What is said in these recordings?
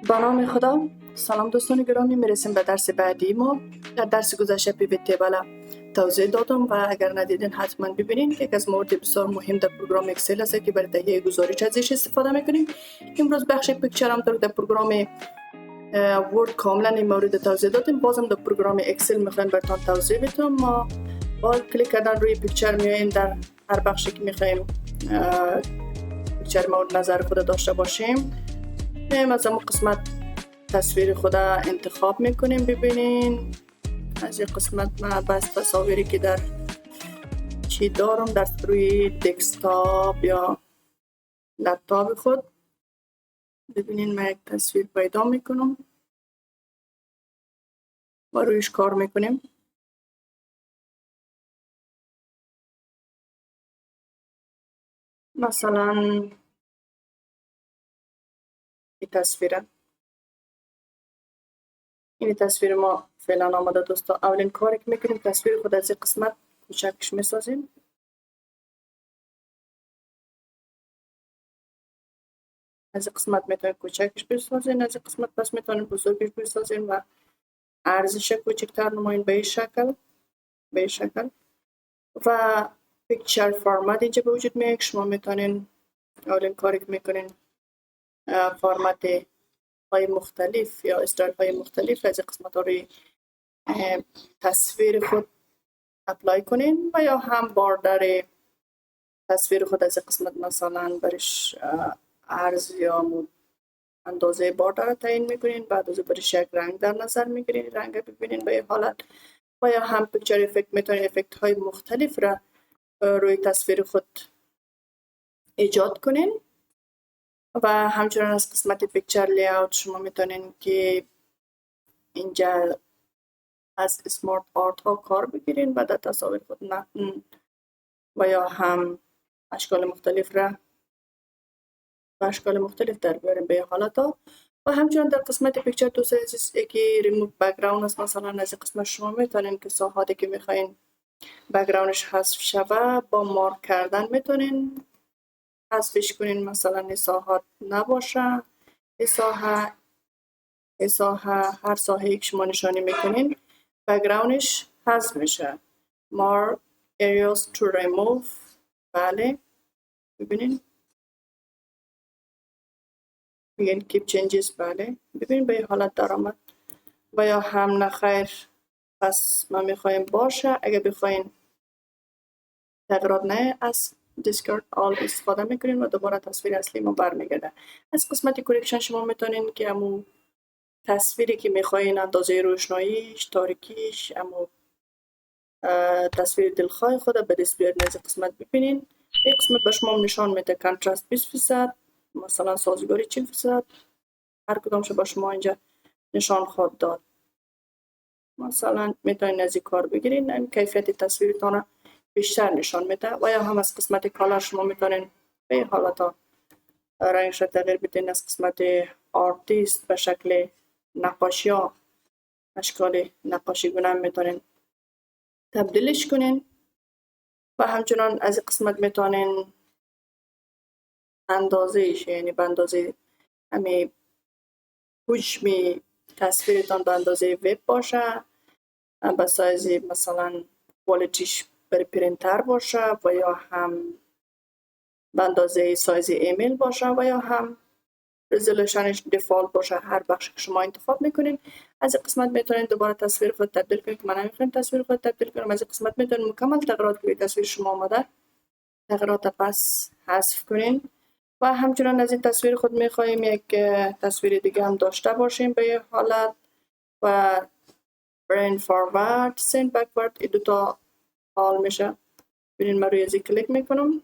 با نام خدا. سلام دوستان گرامی، میرسیم به درس بعدی ما. در درس گذشته پیوت بالا توضیح دادم و اگر ندیدین حتما ببینین که یک از موارد بسیار مهم در پروگرام اکسل است که برای تهیه گزارش ازش استفاده میکنیم. امروز بخش پیکچر هم در پروگرام ورد کاملا این مورد توضیح دادیم. بازم در پروگرام اکسل میخوایم براتون توضیح بدم. ما با کلیک کردن روی پیکچر میایم در هر بخشی که میخوایم پیکچر مورد نظر خود داشته باشیم. از اون قسمت تصویر خود انتخاب میکنیم. ببینین از این قسمت من بس تصاویری که در چی دارم در روی دسکتاپ یا لپتاپ خود، ببینین من یک تصویر پیدا میکنم و رویش کار میکنیم. مثلا این تصویره، این تصویر ما فعلا آماده دوستا. اولین کاری که میکنیم تصویر خود از این قسمت کوچکش میسازیم. از این قسمت میتونید کوچکش بسازین، از این قسمت پس میتونید بزرگش بسازین و ارزش کوچکتر نمایین به این شکل. و پیکچر فرمت اینجا به وجود میاد. شما میتونین اولین کاری که میکنین فرمت های مختلف یا استایل های مختلف از این قسمت ها روی تصویر خود اپلای کنین و یا هم باردر تصویر خود از این قسمت مثلا برش عرض یا اندازه باردر را تعیین میکنین. بعد از برش یک رنگ در نظر میگیرین، رنگ ببینین به حالت. و یا هم پیکچر افکت میتونین افکت های مختلف را روی تصویر خود ایجاد کنین. و همچنان از قسمت پیکچر لیاوت شما میتونین که اینجا از سمارت آرت ها کار بگیرین و در تصاویر خود متن و یا هم اشکال مختلف را و اشکال مختلف در بیارین به حالت ها. و همچنان در قسمت پیکچر دوست عزیز یکی ریموو بک‌گراند است. مثلا از قسمت شما میتونین که ساحاتی که میخواین بک‌گراندش حذف شوه با مارک کردن میتونین حذفش کنین. مثلا این ساحات نباشه، این ساحه هر ساحه‌ای که شما نشانی میکنین بک‌گراندش حذف میشه. mark areas to remove. بله ببینین میگن keep changes. بله ببین به حالت در آمد. و یا هم نخیر پس ما میخوایم باشه. اگه بخواین تغییرات نه از discard all استفاده میکنین و دوباره تصویر اصلی ما برمیگرده. از قسمت کورکشن شما میتونین که همون تصویری که میخواین اندازه روشناییش، تاریکیش، همون تصویر دلخواه خود به دست بیارین. از قسمت ببینین یک قسمت به شما نشان میده کانتراست 20%، مثلا سازگاری 40%. هر کدامش با شما اینجا نشان خواهد داد. مثلا میتونین از این کار بگیرین، این کیفیت تصویرتان بیشتر نشان میده. و یا هم از قسمت کالر شما میتونین به این حالت رنگش را تغییر بدین. از قسمت آرتیست به شکل نقاشی ها، اشکال نقاشی گونه میتونین تبدیلش کنین. و همچنان از این قسمت میتونین اندازهش، یعنی به اندازه همین حجم تصویرتان به اندازه وب باشه، به سایز مثلا کوالیتیش برای پرینتر باشه و یا هم به اندازه سایز ایمیل باشه و یا هم رزولوشنش دیفالت باشه. هر بخش که شما انتخاب میکنین. از این قسمت میتونین دوباره تصویر خود تبدیل کنین که من نمیخوام تصویر خود تبدیل کنم. از این قسمت میتونین مکمل تغییرات که تصویر شما آمده تغییرات پس حذف کنین. و همچنان از این تصویر خود میخوایم یک تصویر دیگه هم داشته باشیم به حالت و برین فوروارد، سند بکورد. این دوتا حال میشه. ببینین من روی ازی کلیک میکنم.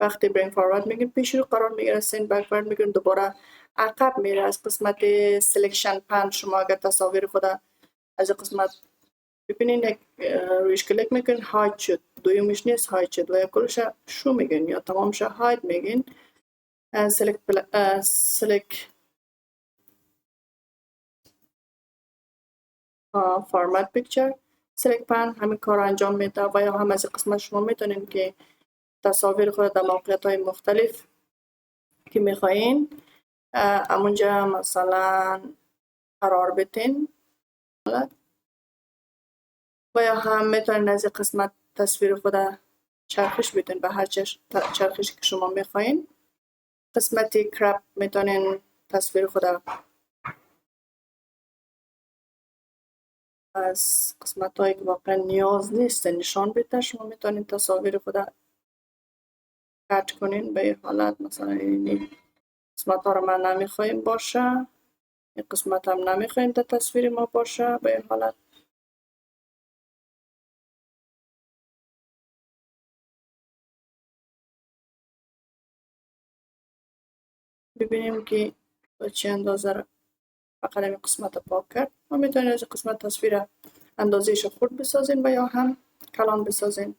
وقتی برین فوروارد میگیم پیش رو قرار میگیره، سند بکورد میگیم دوباره عقب میره. از قسمت سلکشن پن شما اگر تصاویر خود از قسمت ببینین رویش کلیک میکنین هاید شد، دویمش نیست هاید شد و یا کلش شو میگین یا تمامش هاید میگین. سلک فرمت پیکچر سلک پن همین کار انجام میده. و یا هم از قسمت شما میتونین که تصاویر خود در موقعیت های مختلف که میخواین امونجا مثلا قرار بتین و یا هم میتونین از این قسمت تصویر خود چرخش بدین به هر چرخشی که شما میخواین. قسمتی کرپ میتونین تصویر خود از قسمت هایی که واقعا نیاز نیست نشان بده. شما میتونین تصاویر خود کٹ کنین به این حالت. مثلا این قسمت ها رو من نمیخوایم باشه، این قسمت هم نمیخوایم در تصویر ما باشه به این حالت. ببینیم که با چه اندازه را فقط این قسمت پاک کرد. ما میتونیم از قسمت تصویر اندازهش خورد بسازیم و یا هم کلان بسازیم.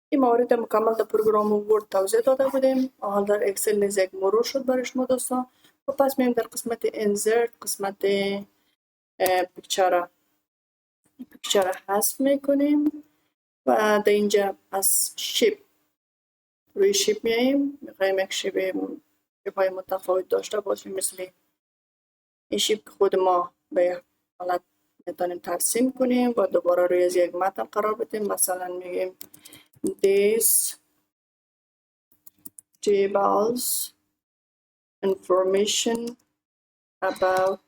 این موارد مکمل در پروگرام ورد توضیح داده بودیم. حال در اکسل نیز یک مرور شد برای شما دوستان. و پس میایم در قسمت انسرت، قسمت پیکچر حذف میکنیم و در اینجا از شیپ روی شیپ میاییم. میخوایم یک شیپ های متفاوت داشته باشیم، مثل این شیپ که خود ما به حالت میتونیم ترسیم کنیم و دوباره روی از یک متن قرار بدیم. مثلا میگیم this tables information about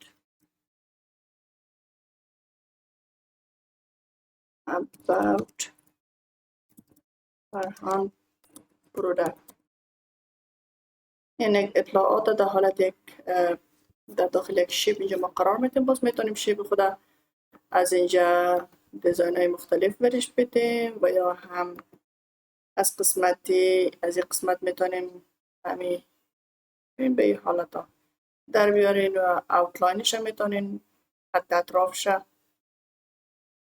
فرهان product. یعنی اطلاعات در حالت یک در داخل یک شیپ اینجا ما قرار میدیم. باز میتونیم شیپ خود از اینجا دیزاین های مختلف برش بدیم و یا هم از این قسمت میتونیم همین به این حالت ها در بیارین و اوتلاینش هم میتونین خط اطرافش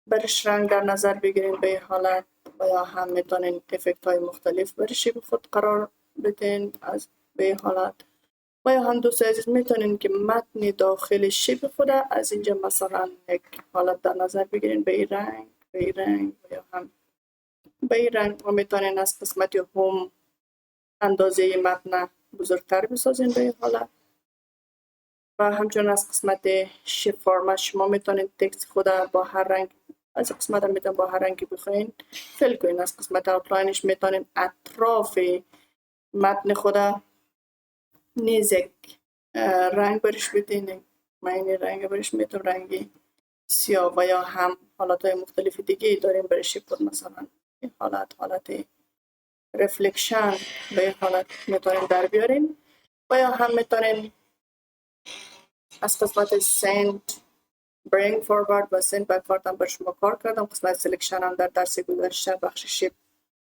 برش رنگ در نظر بگیرین به این حالت و یا هم میتونین افکت های مختلف برش به خود قرار بدین از به این حالت. و یا هم دوست عزیز میتونین که متن داخل شیپ خود از اینجا مثلا یک حالت در نظر بگیرین به این رنگ و یا هم به این رنگ و میتونین از قسمت هوم اندازه متن بزرگتر بسازین به این حالت. و همچنین از قسمت شیپ فرمت شما میتونین تکست خود با هر رنگ از قسمت هم میتونین با هر رنگی بخواین فیل کنین. از قسمت اوتلاینش میتونین اطراف متن خود نیز یک رنگ برش بدین. من این رنگ برش میتونم رنگی سیاه و یا هم حالات های مختلف دیگه داریم برش بود. مثلا این حالت رفلکشن به این حالت میتونین در بیارین و یا هم میتونین از قسمت send bring forward و send backward هم بر شما کار کردم. قسمت سلکشن هم در درس گذشته بخش شیپ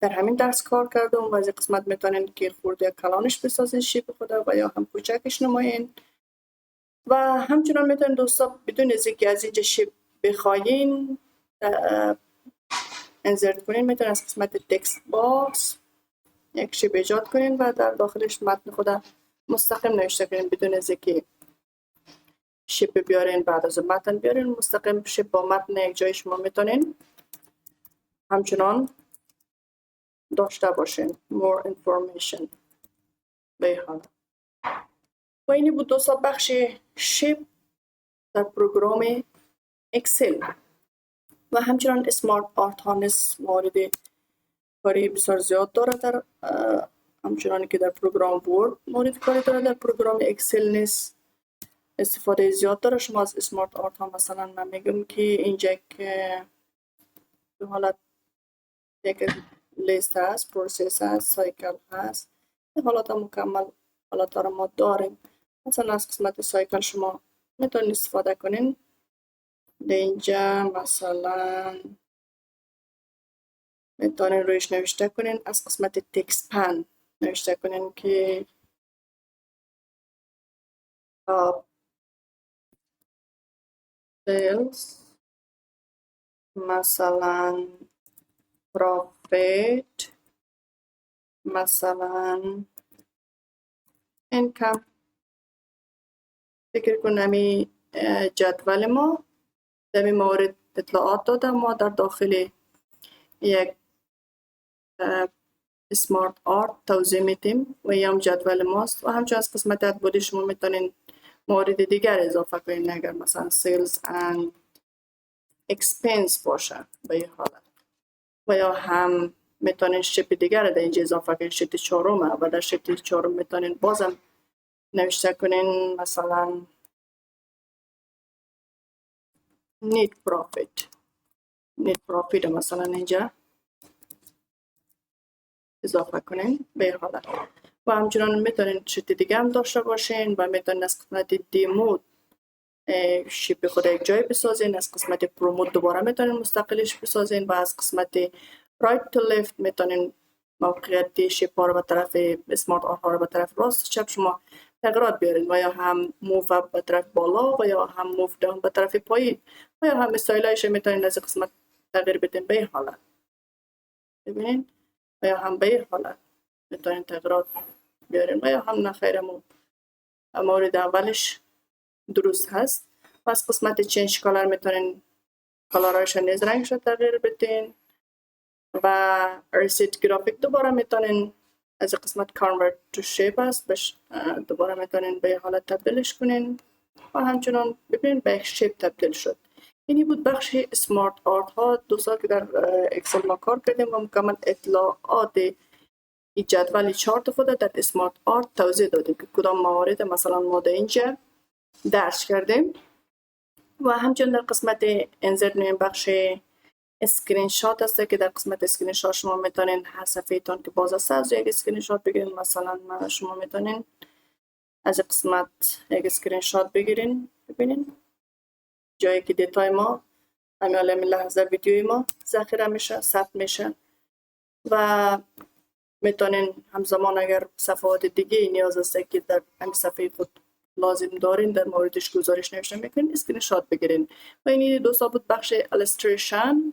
در همین درس کار کردم و از این قسمت میتونین که خورده کلانش بسازین شیپ خود و یا هم کوچکش نمایین. و همچنان میتونین دوستا بدون از اینکه از اینجا شیپ بخواین انسرت کنین، میتونین از قسمت تکست باکس یک شیپ ایجاد کنین و در داخلش متن خود مستقیم نوشته کنین بدون از اینکه شیپ بیارین بعد از متن بیارین. مستقیم شیپ با متن یک جای شما میتونین همچنان داشته باشین. more information به حالت. و اینی بود دوستا بخش شیپ در پروگرام اکسل. و همچنان اسمارت آرت ها نیز مورد کاری بسیار زیاد داره در همچنان که در پروگرام ورد مورد کاری داره، در پروگرام اکسل نیز استفاده زیاد داره. شما از اسمارت آرت ها مثلا من میگم که اینجا که به حالت یک لیست هست، پروسس هست، سایکل هست، حالات مکمل حالات را ما داریم. مثلا از قسمت سایکل شما میتونید استفاده کنین. در اینجا مثلا میتونین رویش نوشته کنین. از قسمت تکست پن نوشته کنین که سیلز مثلا پروفیت مثلا اینکم. فکر کنم این جدول ما در این مورد اطلاعات دادم. ما در داخل یک اسمارت آرت توضیح میدیم و یا هم جدول ماست و همچنین از قسمت ادباری شما میتونین موارد دیگر اضافه کنین. اگر مثلا سیلز اند اکسپنس باشه به این حالت و یا هم میتونین شیپ دیگر در اینجا اضافه کنین، شیت چهارم و در شیت چهارم میتونین بازم نوشته کنین مثلا نیت پروفیت مثلا اینجا اضافه کنین به این حالت و همچنان میتونین شیت دیگه هم داشته باشین و میتونین از قسمت دیمود شیپ خود یک جای بسازین، از قسمت پروموت دوباره میتونین مستقلش بسازین و از قسمت رایت تو لفت میتونین موقعیت شیپ ها رو به طرف اسمارت آرت ها رو به طرف راست چپ شما تغییرات بیارین و یا هم موو اپ به طرف بالا و یا هم موو داون به طرف پایین و یا هم استایلایش میتونین از قسمت تغییر بدین به این حالت. ببینین و یا هم به این حالت میتونین تغییرات بیارین و یا هم نخیر مورد اولش درست هست. و از قسمت چنج کالر میتونین کالرهایش نیز رنگش رو تغییر بدین و ریسیت گرافیک دوباره میتونین از قسمت کانورت تو شیپ است دوباره میتونین به حالت تبدیلش کنین و همچنان ببینین به یک شیپ تبدیل شد. اینی بود بخش اسمارت آرت ها. 2 سال که در اکسل ما کار کردیم و مکمل اطلاعات این جدول چارت خود در اسمارت آرت توضیح دادیم که کدام موارد مثلا ما در اینجا درس کردیم و همچنین در قسمت انزرت نویم بخش اسکرین شات هست که در قسمت اسکرین شات شما میتونین هر صفحه تان که باز است از یک اسکرین شات بگیرین. مثلا شما میتونین از قسمت یک اسکرین شات بگیرین، ببینین جایی که دیتای ما همین لحظه ویدیوی ما ذخیره میشه، ثبت میشه و میتونین همزمان اگر صفحات دیگه نیاز است که در همین صفحه خود لازم دارین در موردش گزارش نوشته میکنین اسکرین شات بگیرین. و این 2 تا بود بخش الستریشن